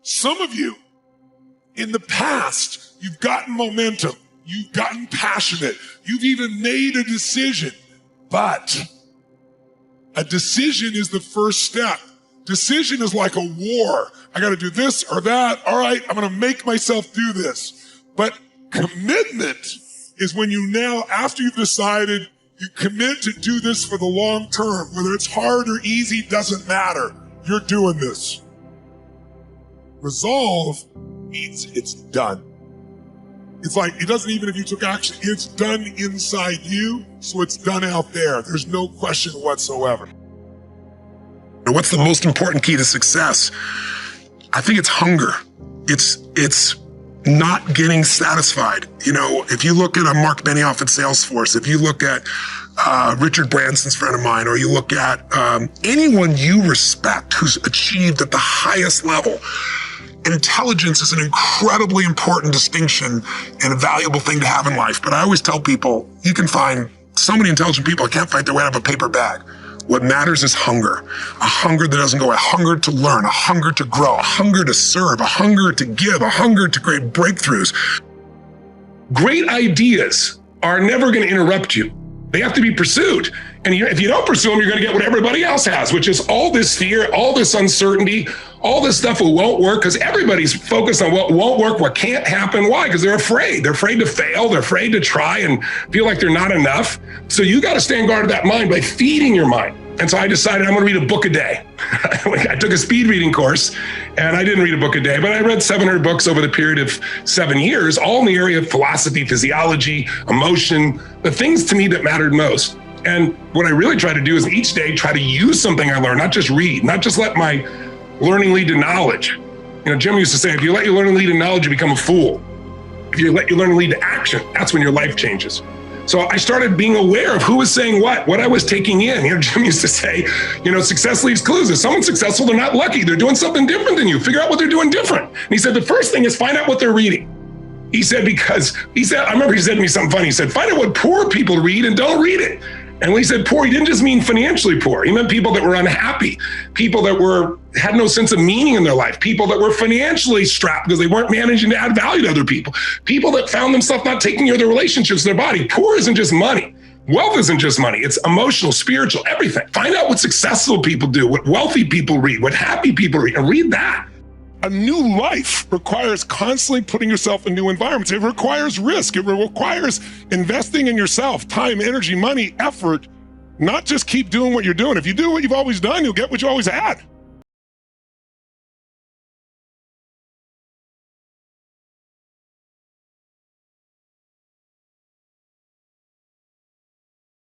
Some of you, in the past, you've gotten momentum, you've gotten passionate, you've even made a decision, but a decision is the first step. Decision is like a war. I gotta do this or that. All right, I'm gonna make myself do this. But commitment is when you now, after you've decided, you commit to do this for the long term. Whether it's hard or easy, doesn't matter. You're doing this. Resolve means it's done. It's like, it doesn't even if you took action, it's done inside you, so it's done out there. There's no question whatsoever. And what's the most important key to success? I think it's hunger. It's not getting satisfied. You know, if you look at a Mark Benioff at Salesforce, if you look at Richard Branson's friend of mine, or you look at anyone you respect who's achieved at the highest level, intelligence is an incredibly important distinction and a valuable thing to have in life. But I always tell people, you can find so many intelligent people that can't fight their way out of a paper bag. What matters is hunger. A hunger that doesn't go, a hunger to learn, a hunger to grow, a hunger to serve, a hunger to give, a hunger to create breakthroughs. Great ideas are never going to interrupt you. They have to be pursued. And if you don't pursue them, you're going to get what everybody else has, which is all this fear, all this uncertainty, all this stuff that won't work, because everybody's focused on what won't work, what can't happen. Why? Because they're afraid. They're afraid to fail. They're afraid to try and feel like they're not enough. So you got to stand guard of that mind by feeding your mind. And so I decided I'm going to read a book a day. I took a speed reading course, and I didn't read a book a day, but I read 700 books over the period of 7 years, all in the area of philosophy, physiology, emotion, the things to me that mattered most. And what I really try to do is each day try to use something I learned, not just read, not just let my learning lead to knowledge. You know, Jim used to say, if you let your learning lead to knowledge, you become a fool. If you let your learning lead to action, that's when your life changes. So I started being aware of who was saying what I was taking in. You know, Jim used to say, you know, success leaves clues. If someone's successful, they're not lucky. They're doing something different than you. Figure out what they're doing different. And he said, the first thing is find out what they're reading. He said, I remember he said to me something funny. He said, find out what poor people read and don't read it. And when he said poor, he didn't just mean financially poor. He meant people that were unhappy, people that had no sense of meaning in their life, people that were financially strapped because they weren't managing to add value to other people, people that found themselves not taking care of their relationships in their body. Poor isn't just money. Wealth isn't just money. It's emotional, spiritual, everything. Find out what successful people do, what wealthy people read, what happy people read, and read that. A new life requires constantly putting yourself in new environments. It requires risk. It requires investing in yourself, time, energy, money, effort, not just keep doing what you're doing. If you do what you've always done, you'll get what you always had.